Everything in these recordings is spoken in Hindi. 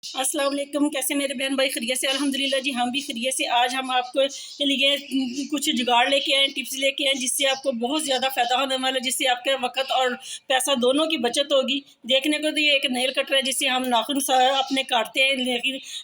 अस्सलाम वालेकुम। कैसे मेरे बहन भाई खैरियत से? अल्हम्दुलिल्लाह जी हम भी खैरियत से। आज हम आपको लिए कुछ जुगाड़ लेके आए, टिप्स लेके आए जिससे आपको बहुत ज़्यादा फ़ायदा होने वाला है, जिससे आपके वक्त और पैसा दोनों की बचत होगी। देखने को तो ये एक नेल कटर है जिससे हम नाखून अपने काटते हैं,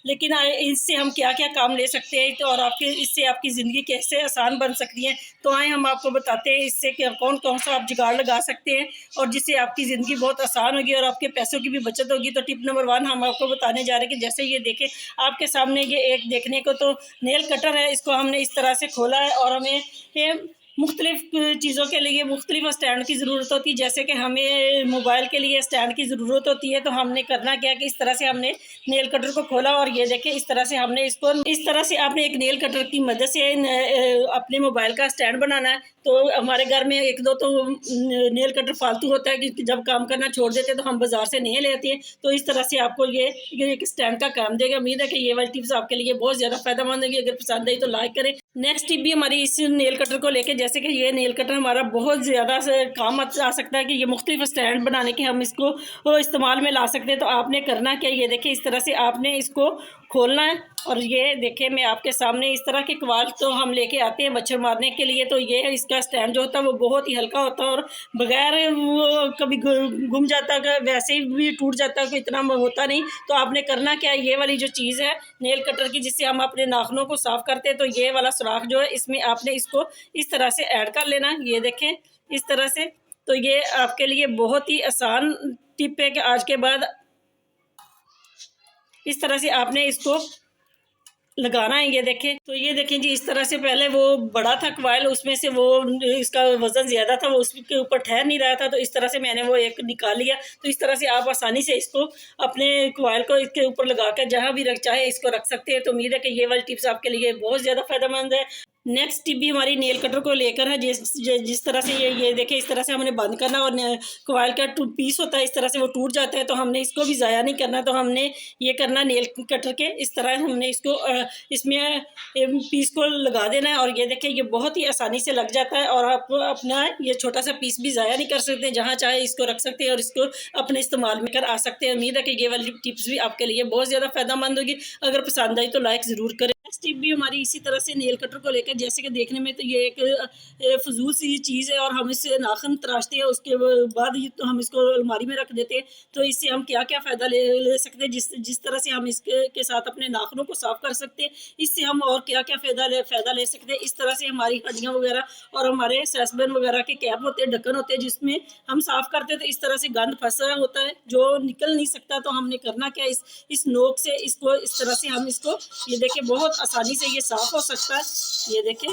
लेकिन इससे हम क्या क्या काम ले सकते हैं तो और आपके इससे आपकी ज़िंदगी कैसे आसान बन सकती है। तो आए हम आपको बताते हैं इससे कि कौन कौन सा आप जुगाड़ लगा सकते हैं और जिससे आपकी ज़िंदगी बहुत आसान होगी और आपके पैसों की भी बचत होगी। तो टिप नंबर 1 हम आपको बताने जा रहे हैं कि जैसे ये देखें आपके सामने ये एक देखने को तो नेल कटर है, इसको हमने इस तरह से खोला है और हमें ये मुख्तलिफ चीज़ों के लिए मुख्तलिफ स्टैंड की ज़रूरत होती है। जैसे कि हमें मोबाइल के लिए स्टैंड की ज़रूरत होती है, तो हमने करना क्या कि इस तरह से हमने नेल कटर को खोला और ये देखें इस तरह से हमने इसको इस तरह से आपने एक नेल कटर की मदद से अपने मोबाइल का स्टैंड बनाना है। तो हमारे घर में एक दो तो नेल कटर फालतू होता है कि जब काम करना छोड़ देते हैं तो हम बाज़ार से नहीं लेते हैं। तो इस तरह से आपको ये एक स्टैंड का काम देगा। उम्मीद है कि ये वाली टिप्स आपके लिए बहुत ज़्यादा फायदेमंद होगी। अगर पसंद आई तो लाइक करें। नेक्स्ट टिप भी हमारी इस नेल कटर को लेके, जैसे कि ये नेल कटर हमारा बहुत ज़्यादा से काम आ सकता है कि ये मुख्तलिफ स्टैंड बनाने के हम इसको इस्तेमाल में ला सकते हैं। तो आपने करना क्या, ये देखिए इस तरह से आपने इसको खोलना है और ये देखें मैं आपके सामने इस तरह के कवाल तो हम लेके आते हैं मच्छर मारने के लिए। तो ये इसका स्टैंड जो होता है वो बहुत ही हल्का होता है और बगैर वो कभी घूम जाता है, वैसे ही भी टूट जाता है, कोई इतना होता नहीं। तो आपने करना क्या है, ये वाली जो चीज़ है नेल कटर की जिससे हम अपने नाखूनों को साफ़ करते हैं, तो ये वाला सुराख जो है इसमें आपने इसको इस तरह से ऐड कर लेना है। ये देखें इस तरह से। तो ये आपके लिए बहुत ही आसान टिप है कि आज के बाद इस तरह से आपने इसको लगाना है। ये देखें तो ये देखें जी इस तरह से पहले वो बड़ा था कवाइल, उसमें से वो इसका वज़न ज़्यादा था, वो उसके ऊपर ठहर नहीं रहा था। तो इस तरह से मैंने वो एक निकाल लिया। तो इस तरह से आप आसानी से इसको अपने कवाइल को इसके ऊपर लगा कर जहाँ भी रख चाहे इसको रख सकते हैं। तो उम्मीद है कि ये वाली टिप्स आपके लिए बहुत ज़्यादा फ़ायदेमंद है। नेक्स्ट टिप भी हमारी नेल कटर को लेकर है। जिस तरह से ये देखें इस तरह से हमने बंद करना और कवाइल का पीस होता है इस तरह से वो टूट जाता है। तो हमने इसको भी ज़ाया नहीं करना, तो हमने ये करना नेल कटर के इस तरह हमने इसको इसमें पीस को लगा देना है। और ये देखें ये बहुत ही आसानी से लग जाता है और आप अपना ये छोटा सा पीस भी ज़ाया नहीं कर सकते, जहाँ चाहे इसको रख सकते हैं और इसको अपने इस्तेमाल में कर आ सकते हैं। उम्मीद है कि ये वाली टिप्स भी आपके लिए बहुत ज़्यादा फ़ायदेमंद होगी। अगर पसंद आई तो लाइक ज़रूर करें। नेक्स्ट टिप भी हमारी इसी तरह से नेल कटर को लेकर, जैसे कि देखने में तो ये एक फजूल सी चीज़ है और हम इससे नाखून तराशते हैं, उसके बाद तो हम इसको अलमारी में रख देते हैं। तो इससे हम क्या क्या फ़ायदा ले सकते हैं, जिस तरह से हम इसके के साथ अपने नाखूनों को साफ़ कर सकते हैं, इससे हम और क्या क्या फ़ायदा ले सकते हैं। इस तरह से हमारी हड्डियाँ वगैरह और हमारे सैसबैन वगैरह के कैप होते हैं, ढक्कन होते हैं, जिसमें हम साफ़ करते हैं तो इस तरह से गंद फंसा होता है जो निकल नहीं सकता। तो हमने करना क्या, इस नोक से इसको इस तरह से हम इसको ये देखें बहुत आसानी से ये साफ़ हो सकता है। ये देखें।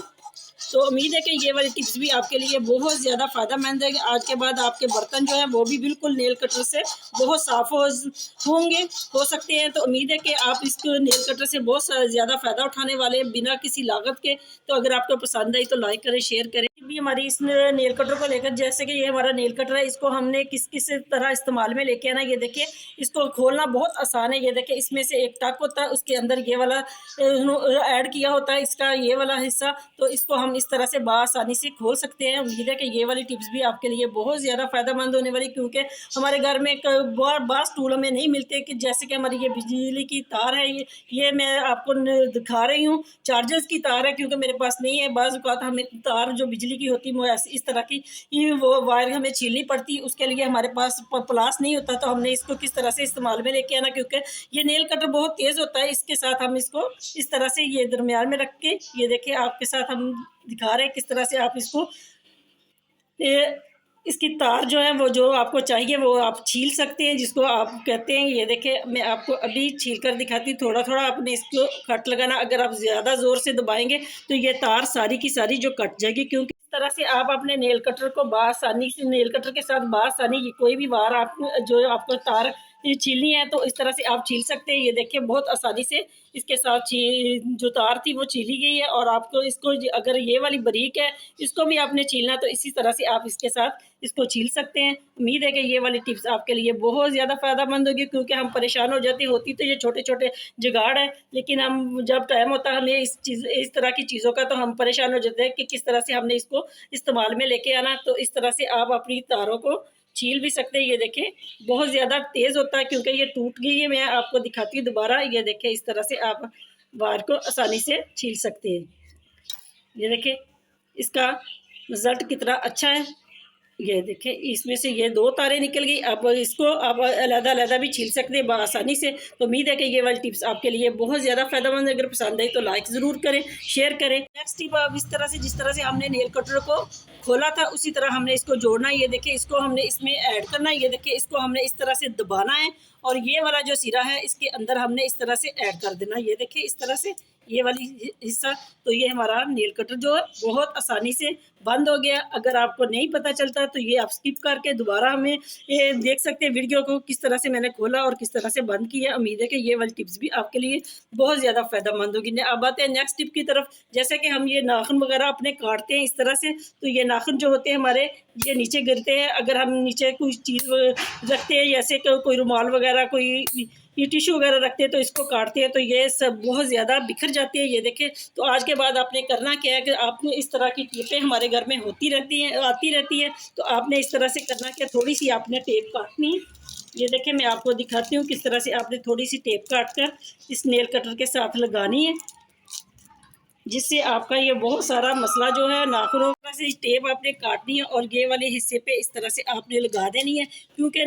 तो उम्मीद है कि ये वाली टिप्स भी आपके लिए बहुत ज़्यादा फ़ायदेमंद है। आज के बाद आपके बर्तन जो है वो भी बिल्कुल नेल कटर से बहुत साफ़ हो सकते हैं। तो उम्मीद है कि आप इस नेल कटर से बहुत ज़्यादा फ़ायदा उठाने वाले हैं बिना किसी लागत के। तो अगर आपको पसंद आई तो लाइक करें, शेयर करें। भी हमारी इस नेल कटर को लेकर, जैसे कि ये हमारा नेल कटर है, इसको हमने किस किस तरह इस्तेमाल में लेके आना। ये देखिए इसको खोलना बहुत आसान है। ये देखिए इसमें से एक टक होता है, उसके अंदर ये वाला ऐड किया होता है इसका ये वाला हिस्सा। तो इसको हम इस तरह से बआसानी से खोल सकते हैं। उम्मीद है कि ये वाली टिप्स भी आपके लिए बहुत ज़्यादा फ़ायदेमंद होने वाली, क्योंकि हमारे घर में एक बास टूल हमें नहीं मिलते कि जैसे कि हमारी ये बिजली की तार है, ये मैं आपको दिखा रही हूँ चार्जर्स की तार है, क्योंकि मेरे पास नहीं है। बाज़ औक़ात हमें तार जो बिजली की होती है वो इस तरह की वो वायर हमें छीलनी पड़ती, उसके लिए हमारे पास प्लास नहीं होता। तो हमने इसको किस तरह से इस्तेमाल में लेके आना, क्योंकि ये नेल कटर बहुत तेज़ होता है। इसके साथ हम इसको इस तरह से ये दरमियान में रख के ये देखिए आपके साथ हम दिखा रहे हैं किस तरह से आप इसको इसकी तार जो है वो जो आपको चाहिए वो आप छील सकते हैं, जिसको आप कहते हैं। ये देखें मैं आपको अभी छील कर दिखाती हूँ। थोड़ा थोड़ा आपने इसको कट लगाना, अगर आप ज़्यादा ज़ोर से दबाएंगे तो ये तार सारी की सारी जो कट जाएगी। क्योंकि इस तरह से आप अपने नेल कटर को बआसानी से नेल कटर के साथ बआसानी कोई भी वार आप जो आपको तार छीलनी है तो इस तरह से आप छील सकते हैं। ये देखिए बहुत आसानी से इसके साथ जो तार थी वो छीली गई है। और आपको इसको अगर ये वाली बारीक है इसको भी आपने छीलना, तो इसी तरह से आप इसके साथ इसको छील सकते हैं। उम्मीद है कि ये वाली टिप्स आपके लिए बहुत ज़्यादा फ़ायदेमंद होगी, क्योंकि हम परेशान हो जाते होती तो ये छोटे छोटे जुगाड़ है, लेकिन हम जब टाइम होता है हमें इस तरह की चीज़ों का तो हम परेशान हो जाते हैं कि किस तरह से हमने इसको इस्तेमाल में लेके आना। तो इस तरह से आप अपनी तारों को छील भी सकते हैं। ये देखें बहुत ज़्यादा तेज़ होता है क्योंकि ये टूट गई है। मैं आपको दिखाती हूँ दोबारा। ये देखें इस तरह से आप वायर को आसानी से छील सकते हैं। ये देखें इसका रिज़ल्ट कितना अच्छा है। ये देखें इसमें से ये 2 तारें निकल गई। अब इसको आप अलग-अलग भी छील सकते हैं आसानी से। तो उम्मीद है कि ये वाली टिप्स आपके लिए बहुत ज़्यादा फ़ायदेमंद है। अगर पसंद आई तो लाइक ज़रूर करें, शेयर करें। नेक्स्ट टिप अब इस तरह से जिस तरह से हमने नेल कटर को खोला था उसी तरह हमने इसको जोड़ना है। ये देखिए इसको हमने इसमें ऐड करना है। ये देखिए इसको हमने इस तरह से दबाना है और ये वाला जो सिरा है इसके अंदर हमने इस तरह से ऐड कर देना। ये देखिए इस तरह से ये वाली हिस्सा। तो ये हमारा नेल कटर जो है बहुत आसानी से बंद हो गया। अगर आपको नहीं पता चलता तो ये आप स्किप करके दोबारा हमें ये देख सकते हैं वीडियो को किस तरह से मैंने खोला और किस तरह से बंद किया। उम्मीद है कि ये वाली टिप्स भी आपके लिए बहुत ज़्यादा फ़ायदेमंद होगी। अब आते हैं नेक्स्ट टिप की तरफ। जैसे कि हम ये नाखून वगैरह अपने काटते हैं इस तरह से, तो ये नाखून जो होते हैं हमारे ये नीचे गिरते हैं। अगर हम नीचे कोई चीज़ रखते हैं जैसे कोई रुमाल वगैरह, कोई ये टिश्यू वगैरह रखते हैं तो इसको काटते हैं तो ये सब बहुत ज़्यादा बिखर जाती है। ये देखें तो आज के बाद आपने करना क्या है कि आपने इस तरह की टेपें हमारे घर में होती रहती हैं, आती रहती है। तो आपने इस तरह से करना क्या, थोड़ी सी आपने टेप काटनी है। ये देखें मैं आपको दिखाती हूँ किस तरह से आपने थोड़ी सी टेप काट कर इस नेल कटर के साथ लगानी है, जिससे आपका ये बहुत सारा मसला जो है नाखूनों से टेप आपने काटनी है और ये वाले हिस्से पे इस तरह से आपने लगा देनी है। क्योंकि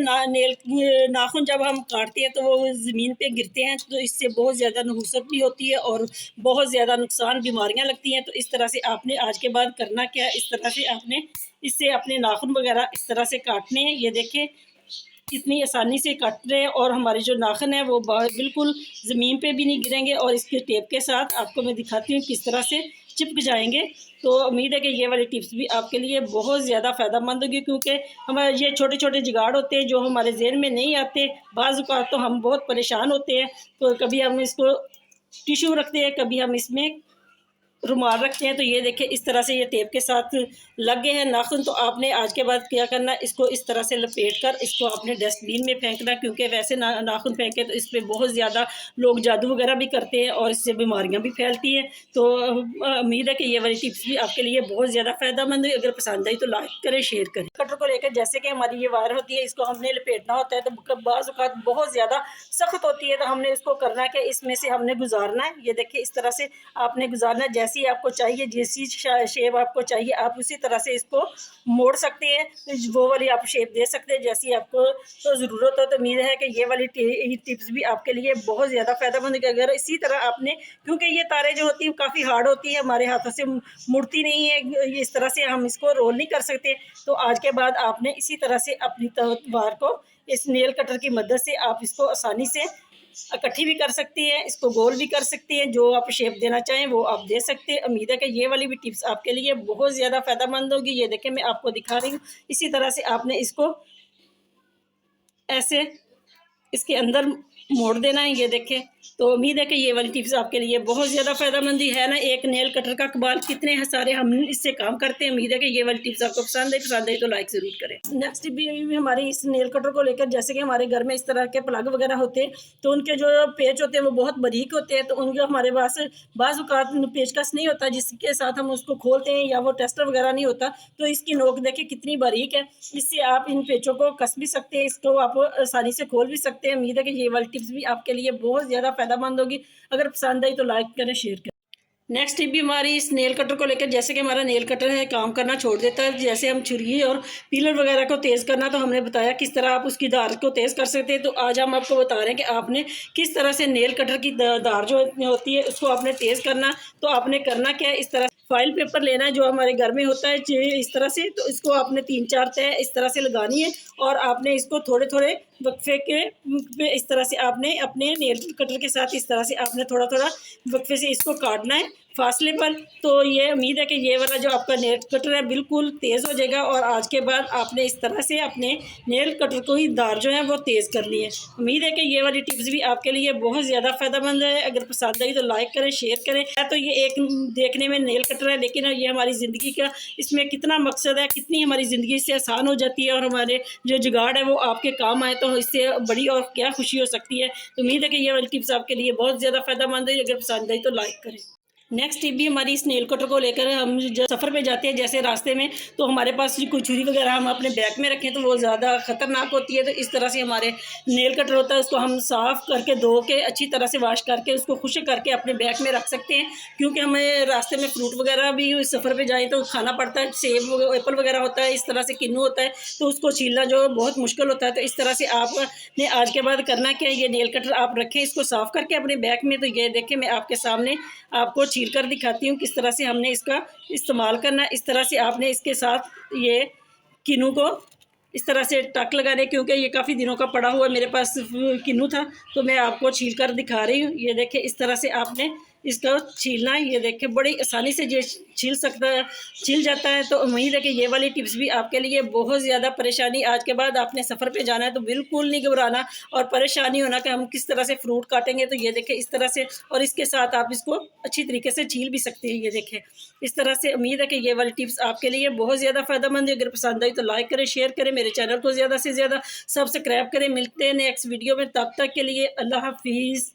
नाखून जब हम काटते हैं तो वो ज़मीन पे गिरते हैं तो इससे बहुत ज़्यादा नहुसत भी होती है और बहुत ज़्यादा नुकसान बीमारियां लगती हैं। तो इस तरह से आपने आज के बाद करना क्या है, इस तरह से आपने इससे अपने नाखून वगैरह इस तरह से काटने हैं। ये देखें कितनी आसानी से काट रहे हैं और हमारे जो नाखून है वो बिल्कुल ज़मीन पे भी नहीं गिरेंगे और इसके टेप के साथ आपको मैं दिखाती हूँ किस तरह से चिपक जाएंगे। तो उम्मीद है कि ये वाली टिप्स भी आपके लिए बहुत ज़्यादा फ़ायदेमंद होगी, क्योंकि हमारे ये छोटे छोटे जुगाड़ होते हैं जो हमारे ज़हन में नहीं आते। बाज़ औक़ात तो हम बहुत परेशान होते हैं, तो कभी हम इसको टिश्यू रखते हैं, कभी हम इसमें रुमाल रखते हैं। तो ये देखें इस तरह से ये टेप के साथ लग गए हैं नाखून। तो आपने आज के बाद क्या करना है, इसको इस तरह से लपेट कर इसको आपने डस्टबिन में फेंकना, क्योंकि वैसे नाखून फेंके तो इस पर बहुत ज़्यादा लोग जादू वगैरह भी करते हैं और इससे बीमारियां भी फैलती हैं। तो उम्मीद है कि ये वाली टिप्स भी आपके लिए बहुत ज़्यादा फ़ायदेमंद है। अगर पसंद आई तो लाइक करें, शेयर करें। कटर को लेकर जैसे कि हमारी ये वायर होती है इसको हमने लपेटना होता है, तो बाज़ औक़ात बहुत ज़्यादा सख्त होती है। तो हमने इसको करना है कि इसमें से हमने गुजारना है। ये देखिए इस तरह से आपने गुजारना है, जैसी आपको चाहिए, जैसी शेप आपको चाहिए आप उसी तरह से इसको मोड़ सकते हैं। तो वो वाली आप शेप दे सकते हैं जैसी आपको तो ज़रूरत हो। तो उम्मीद है कि ये वाली टिप्स भी आपके लिए बहुत ज़्यादा फ़ायदेमंद है। अगर इसी तरह आपने, क्योंकि ये तारें जो होती हैं काफ़ी हार्ड होती है, हमारे हाथों से मुड़ती नहीं है, इस तरह से हम इसको रोल नहीं कर सकते। तो आज के बाद आपने इसी तरह से अपनी वायर को इस नेल कटर की मदद से आप इसको आसानी से इकट्ठी भी कर सकती है, इसको गोल भी कर सकती है। जो आप शेप देना चाहें वो आप दे सकते हैं। उम्मीद है कि ये वाली भी टिप्स आपके लिए बहुत ज़्यादा फ़ायदेमंद होगी। ये देखें मैं आपको दिखा रही हूँ, इसी तरह से आपने इसको ऐसे इसके अंदर मोड़ देना है। ये देखें तो उम्मीद है कि ये वाली टिप्स आपके लिए बहुत ज़्यादा फ़ायदेमंद है ना। एक नेल कटर का कमाल, कितने सारे हम इससे काम करते हैं। उम्मीद है कि ये वाली टिप्स आपको पसंद आई तो लाइक ज़रूर करें। नेक्स्ट टिप भी हमारी इस नेल कटर को लेकर, जैसे कि हमारे घर में इस तरह के प्लग वगैरह होते हैं तो उनके जो पेच होते हैं वो बहुत बारीक होते हैं। तो उनके हमारे पास बाज़ औक़ात पेचकस नहीं होता जिसके साथ हम उसको खोलते हैं, या वो टेस्टर वगैरह नहीं होता। तो इसकी नोक देखें कितनी बारीक है, इससे आप इन पेचों को कस भी सकते हैं, इसको आप आसानी से खोल भी सकते हैं। उम्मीद है कि ये वाली टिप्स भी आपके लिए बहुत ज़्यादा फ़ायदेमंद होगी। अगर पसंद आई तो लाइक करें, शेयर करें। नेक्स्ट टिप भी हमारी इस नेल कटर को लेकर, जैसे कि हमारा नेल कटर है काम करना छोड़ देता है, जैसे हम छुरी और पीलर वगैरह को तेज़ करना, तो हमने बताया किस तरह आप उसकी धार को तेज़ कर सकते हैं। तो आज हम आपको बता रहे हैं कि आपने किस तरह से नेल कटर की धार जो होती है उसको आपने तेज़ करना। तो आपने करना क्या है, इस तरह फाइल पेपर लेना है जो हमारे घर में होता है इस तरह से। तो इसको आपने 3-4 तय इस तरह से लगानी है और आपने इसको थोड़े थोड़े वक्फे के इस तरह से आपने अपने नेल कटर के साथ इस तरह से आपने थोड़ा थोड़ा वक्फे से इसको काटना है फासले पर। तो ये उम्मीद है कि ये वाला जो आपका नेल कटर है बिल्कुल तेज़ हो जाएगा। और आज के बाद आपने इस तरह से अपने नेल कटर को ही धार जो है वो तेज़ करनी है। उम्मीद है कि ये वाली टिप्स भी आपके लिए बहुत ज़्यादा फ़ायदेमंद है। अगर पसंद आई तो लाइक करें, शेयर करें। तो ये एक देखने में नेल कटर है, लेकिन ये हमारी ज़िंदगी का इसमें कितना मकसद है, कितनी हमारी ज़िंदगी इससे आसान हो जाती है और हमारे जो जुगाड़ है वो आपके काम आए तो इससे बड़ी और क्या खुशी हो सकती है। तो उम्मीद है कि ये वाली टिप्स आपके लिए बहुत ज़्यादा फ़ायदेमंद है। अगर पसंद आई तो लाइक करें। नेक्स्ट टिप भी हमारी इस नेल कटर को लेकर, हम जब सफ़र पे जाते हैं जैसे रास्ते में, तो हमारे पास कोई छुरी वगैरह हम अपने बैग में रखें तो वो ज़्यादा ख़तरनाक होती है। तो इस तरह से हमारे नेल कटर होता है, उसको हम साफ़ करके धो के अच्छी तरह से वॉश करके उसको खुश करके अपने बैग में रख सकते हैं। क्योंकि हमें रास्ते में फ्रूट वगैरह भी सफ़र पर जाए तो खाना पड़ता है, सेब एप्पल वगैरह होता है, इस तरह से किन्नू होता है, तो उसको छीलना जो बहुत मुश्किल होता है। तो इस तरह से आपने आज के बाद करना क्या है, ये नेल कटर आप रखें, इसको साफ़ करके अपने बैग में। तो ये देखें, मैं आपके सामने आपको छील कर दिखाती हूँ किस तरह से हमने इसका इस्तेमाल करना है। इस तरह से आपने इसके साथ ये किन्नू को इस तरह से टक लगाने, क्योंकि ये काफ़ी दिनों का पड़ा हुआ मेरे पास किन्नू था, तो मैं आपको छील कर दिखा रही हूँ। ये देखें, इस तरह से आपने इसको छीलना है। ये देखें, बड़ी आसानी से ये छील जाता है। तो उम्मीद है कि ये वाली टिप्स भी आपके लिए बहुत ज़्यादा परेशानी, आज के बाद आपने सफ़र पे जाना है तो बिल्कुल नहीं घबराना और परेशानी होना कि हम किस तरह से फ्रूट काटेंगे। तो ये देखें, इस तरह से, और इसके साथ आप इसको अच्छी तरीके से छील भी सकते हैं। ये देखें, इस तरह से। उम्मीद है कि ये वाली टिप्स आपके लिए बहुत ज़्यादा फ़ायदेमंद है। अगर पसंद आई तो लाइक करें, शेयर करें, मेरे चैनल को ज़्यादा से ज़्यादा सब्सक्राइब करें। मिलते हैं नेक्स्ट वीडियो में, तब तक के लिए अल्लाह हाफिज़।